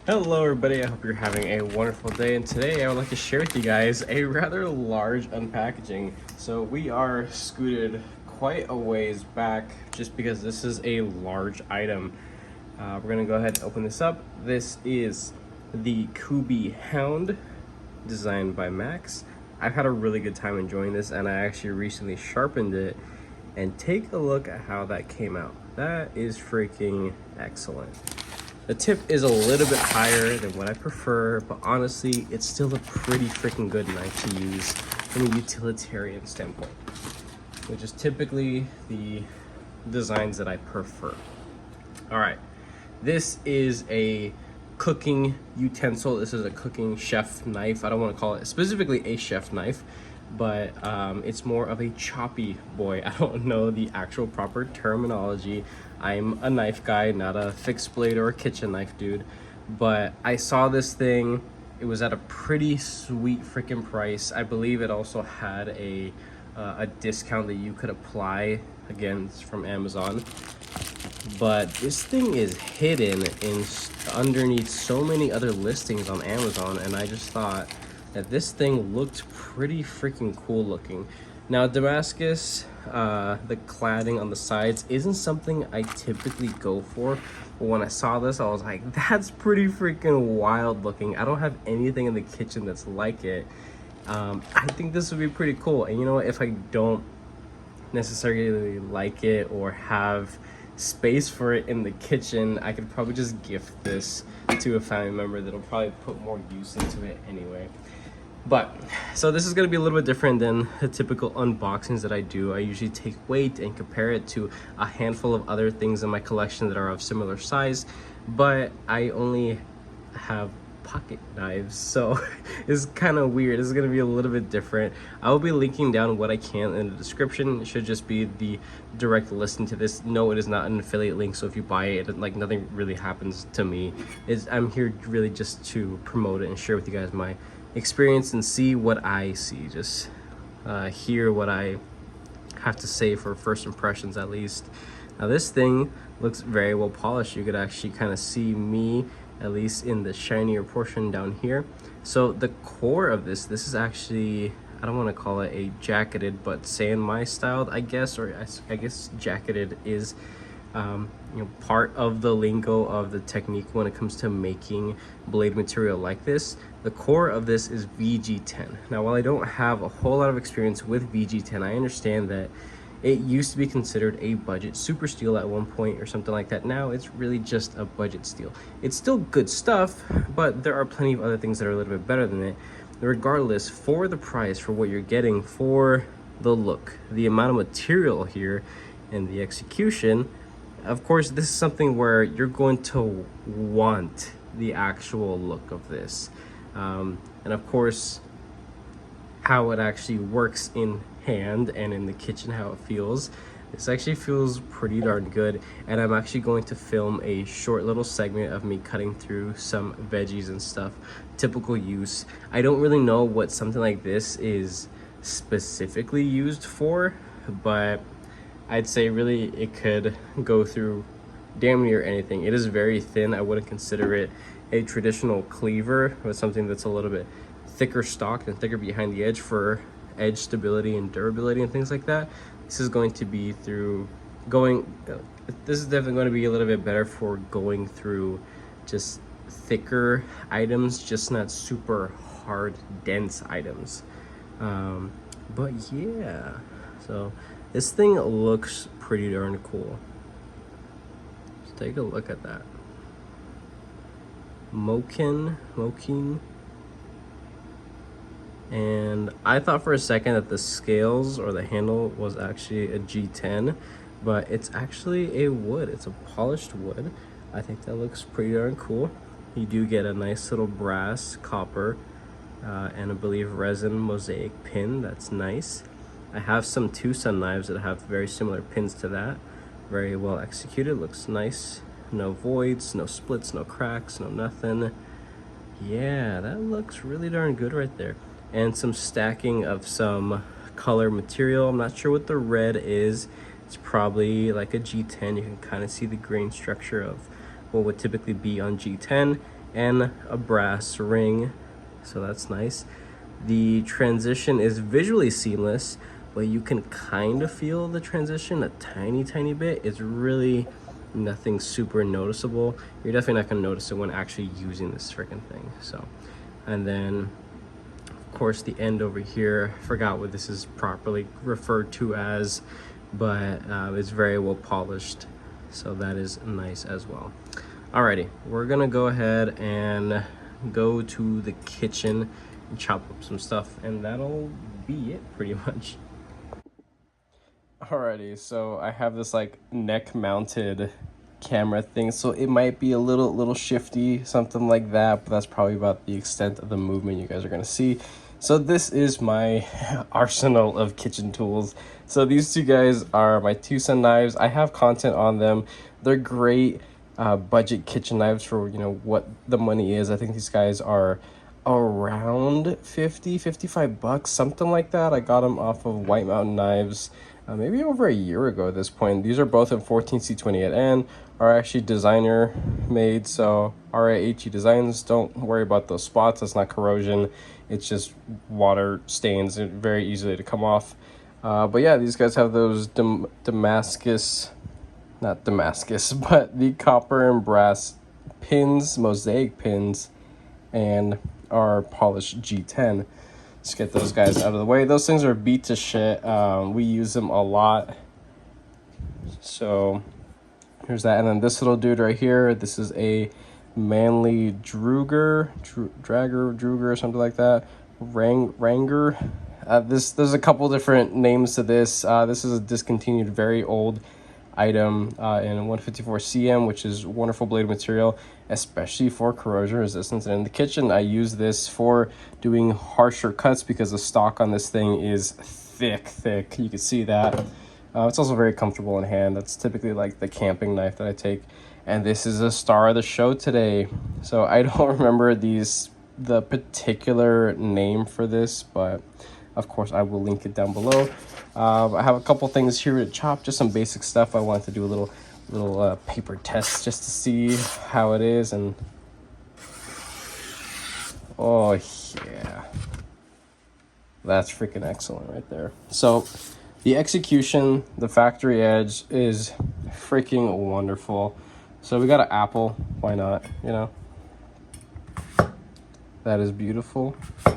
Hello everybody, I hope you're having a wonderful day, and today I would like to share with you guys a rather large unpackaging. So we are scooted quite a ways back just because this is a large item. We're gonna go ahead and open this up. This is the Kubey Hound, designed by Max. I've had a really good time enjoying this, and I actually recently sharpened it, and take a look at how that came out. That is freaking excellent. The tip is a little bit higher than what I prefer, but honestly, it's still a pretty freaking good knife to use from a utilitarian standpoint, which is typically the designs that I prefer. All right, this is a cooking utensil. This is a cooking chef knife. I don't want to call it specifically a chef knife, but it's more of a choppy boy. I don't know the actual proper terminology. I'm a knife guy, not a fixed blade or a kitchen knife dude, but I saw this thing. It was at a pretty sweet freaking price. I believe it also had a discount that you could apply. Again, it's from Amazon, but this thing is hidden in underneath so many other listings on Amazon, and I just thought that this thing looked pretty freaking cool looking. Now, Damascus, the cladding on the sides isn't something I typically go for, but when I saw this, I was like, that's pretty freaking wild looking. I don't have anything in the kitchen that's like it. I think this would be pretty cool. And you know what, if I don't necessarily like it or have space for it in the kitchen, I could probably just gift this to a family member that'll probably put more use into it anyway. But so this is going to be a little bit different than the typical unboxings that I do. I usually take weight and compare it to a handful of other things in my collection that are of similar size, but I only have pocket knives, so it's kind of weird. This is going to be a little bit different. I will be linking down what I can in the description. It should just be the direct listing to this. No, it is not an affiliate link, so if you buy it, like, nothing really happens to me. I'm here really just to promote it and share with you guys my experience and see what I see, just hear what I have to say for first impressions at least. Now, this thing looks very well polished. You could actually kind of see me, at least in the shinier portion down here. So the core of this is actually, I don't want to call it a jacketed, but Sanmai styled, I guess, or I guess jacketed is you know, part of the lingo of the technique when it comes to making blade material like this. The core of this is VG10. Now, while I don't have a whole lot of experience with VG10, I understand that it used to be considered a budget super steel at one point or something like that. Now it's really just a budget steel. It's still good stuff, but there are plenty of other things that are a little bit better than it. Regardless, for the price, for what you're getting, for the look, the amount of material here, and the execution, of course, this is something where you're going to want the actual look of this. And of course, how it actually works in hand and in the kitchen, how it feels. This actually feels pretty darn good, and I'm actually going to film a short little segment of me cutting through some veggies and stuff, typical use. I don't really know what something like this is specifically used for, but I'd say really it could go through damn near anything. It is very thin. I wouldn't consider it a traditional cleaver, but something that's a little bit thicker stock and thicker behind the edge for edge stability and durability and things like that. This is going to be this is definitely going to be a little bit better for going through just thicker items, just not super hard, dense items. But yeah, so this thing looks pretty darn cool. Let's take a look at that. Mokin. And I thought for a second that the scales or the handle was actually a G10, but it's actually a wood. It's a polished wood. I think that looks pretty darn cool. You do get a nice little brass, copper, and I believe resin mosaic pin. That's nice. I have some Tucson knives that have very similar pins to that. Very well executed, looks nice. No voids, no splits, no cracks, no nothing. Yeah, that looks really darn good right there. And some stacking of some color material. I'm not sure what the red is. It's probably like a G10. You can kind of see the grain structure of what would typically be on G10. and a brass ring, so that's nice. The transition is visually seamless, but you can kind of feel the transition a tiny bit. It's really nothing super noticeable. You're definitely not going to notice it when actually using this freaking thing. So, and then of course the end over here, I forgot what this is properly referred to as, but it's very well polished, so that is nice as well. Alrighty, we're gonna go ahead and go to the kitchen and chop up some stuff, and that'll be it pretty much. Alrighty, so I have this like neck mounted camera thing, so it might be a little shifty, something like that, but that's probably about the extent of the movement you guys are gonna see. So this is my arsenal of kitchen tools. So these two guys are my Tucson knives. I have content on them. They're great budget kitchen knives for, you know, what the money is. I think these guys are around 55 bucks, something like that. I got them off of White Mountain Knives maybe over a year ago at this point. These are both in 14C28N, are actually designer made, so RAHE Designs. Don't worry about those spots, that's not corrosion, it's just water stains, very easily to come off. But yeah, these guys have those Damascus, not Damascus, but the copper and brass pins, mosaic pins, and our polished G10. Let's get those guys out of the way. Those things are beat to shit. We use them a lot. So here's that. And then this little dude right here, this is a Manley Druger or something like that. Ranger. There's a couple different names to this. This is a discontinued, very old item in 154CM, which is wonderful blade material, especially for corrosion resistance. And in the kitchen, I use this for doing harsher cuts because the stock on this thing is thick. You can see that. It's also very comfortable in hand. That's typically like the camping knife that I take. And this is a star of the show today. So I don't remember the particular name for this, but of course I will link it down below. I have a couple things here to chop, just some basic stuff. I wanted to do a little paper test just to see how it is, and oh yeah, that's freaking excellent right there. So the execution, the factory edge is freaking wonderful. So we got an apple, why not, you know? That is beautiful,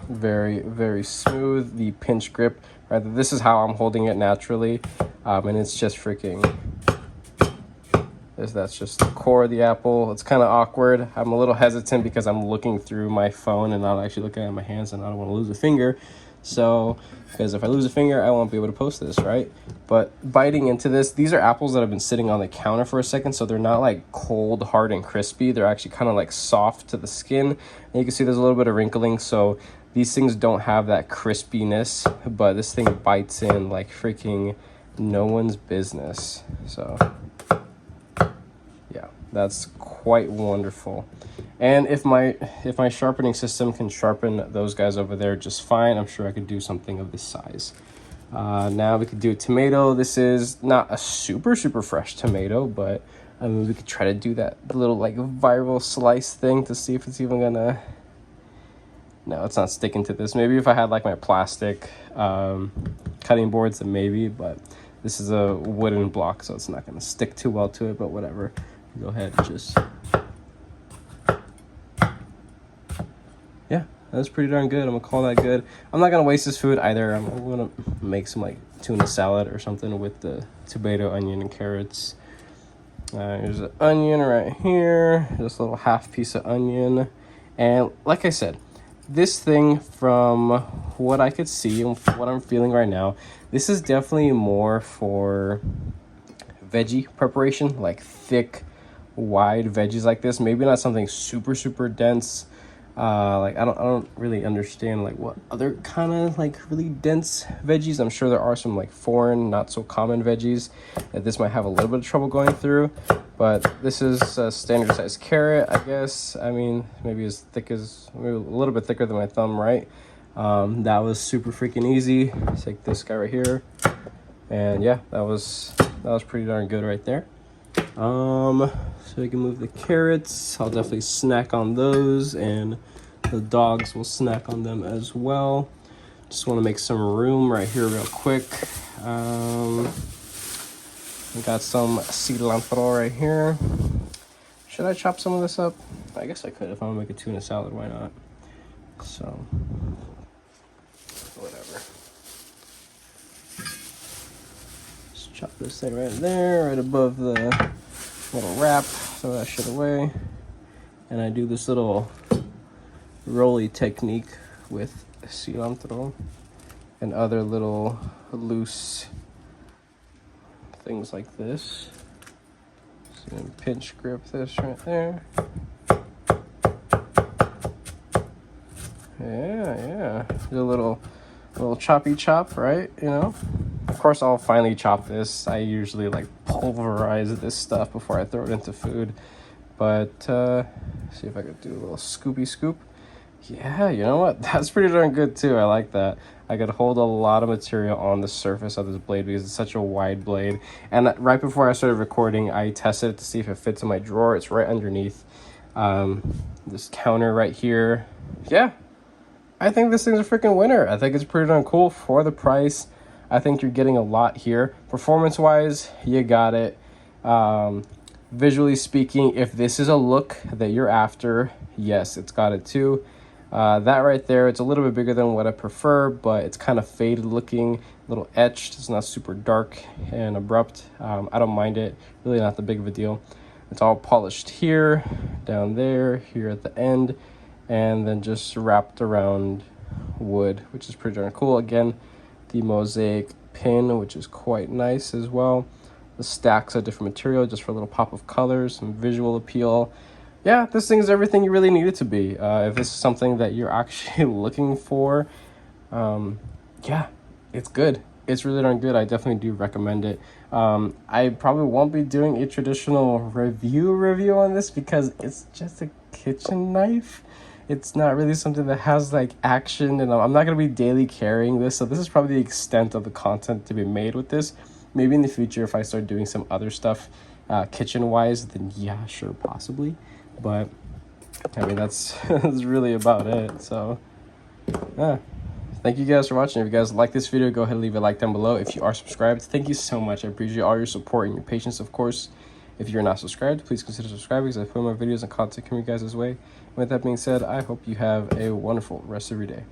very smooth. The pinch grip, right? This is how I'm holding it naturally, and it's just freaking. That's just the core of the apple. It's kind of awkward. I'm a little hesitant because I'm looking through my phone and not actually looking at my hands, and I don't want to lose a finger. So, because if I lose a finger, I won't be able to post this, right? But biting into this, these are apples that have been sitting on the counter for a second, so they're not like cold, hard, and crispy. They're actually kind of like soft to the skin. And you can see there's a little bit of wrinkling, so these things don't have that crispiness, but this thing bites in like freaking no one's business. So yeah, that's quite wonderful. And if my sharpening system can sharpen those guys over there just fine, I'm sure I could do something of this size. Now we could do a tomato. This is not a super fresh tomato, but I mean, we could try to do that little like viral slice thing to see if it's even gonna. No, it's not sticking to this. Maybe if I had like my plastic cutting boards, then maybe, but this is a wooden block, so it's not gonna stick too well to it, but whatever. Go ahead and just. Yeah, that's pretty darn good. I'm gonna call that good. I'm not gonna waste this food either. I'm gonna make some like tuna salad or something with the tomato, onion, and carrots. Here's an onion right here. Just a little half piece of onion. And like I said, this thing, from what I could see and what I'm feeling right now, this is definitely more for veggie preparation, like thick, wide veggies like this. Maybe not something super dense. Like I don't really understand like what other kind of like really dense veggies. I'm sure there are some like foreign, not so common veggies that this might have a little bit of trouble going through, but this is a standard size carrot, I guess. I mean, maybe maybe a little bit thicker than my thumb, right? That was super freaking easy. Take this guy right here, and yeah, that was pretty darn good right there. So we can move the carrots. I'll definitely snack on those, and the dogs will snack on them as well. Just want to make some room right here real quick. We got some cilantro right here. Should I chop some of this up? I guess I could if I want to make a tuna salad. Why not? So, whatever. Just chop this thing right there, right above the little wrap. Throw that shit away. And I do this little rolly technique with cilantro and other little loose things like this. So you can pinch grip this right there. Yeah. Do a little choppy chop, right? You know. Of course, I'll finally chop this. I usually like pulverize this stuff before I throw it into food. But see if I could do a little scoopy scoop. Yeah, you know what? That's pretty darn good too. I like that. I could hold a lot of material on the surface of this blade because it's such a wide blade. And right before I started recording, I tested it to see if it fits in my drawer. It's right underneath this counter right here. Yeah, I think this thing's a freaking winner. I think it's pretty darn cool for the price. I think you're getting a lot here. Performance-wise, you got it. Visually speaking, if this is a look that you're after, yes, it's got it too. That right there, it's a little bit bigger than what I prefer, but it's kind of faded looking, a little etched. It's not super dark and abrupt. I don't mind it. Really not that big of a deal. It's all polished here, down there, here at the end, and then just wrapped around wood, which is pretty darn cool. Again, the mosaic pin, which is quite nice as well. The stacks of different material just for a little pop of color, some visual appeal. Yeah, this thing is everything you really need it to be. If this is something that you're actually looking for, yeah, it's good. It's really darn good. I definitely do recommend it. I probably won't be doing a traditional review on this because it's just a kitchen knife. It's not really something that has like action, and I'm not going to be daily carrying this. So this is probably the extent of the content to be made with this. Maybe in the future, if I start doing some other stuff kitchen-wise, then yeah, sure, possibly. But I mean, that's really about it. So yeah, thank you guys for watching. If you guys like this video, go ahead and leave a like down below. If you are subscribed, thank you so much. I appreciate all your support and your patience, of course. If you're not subscribed, please consider subscribing because I put more videos and content coming you guys this way. And with that being said, I hope you have a wonderful rest of your day.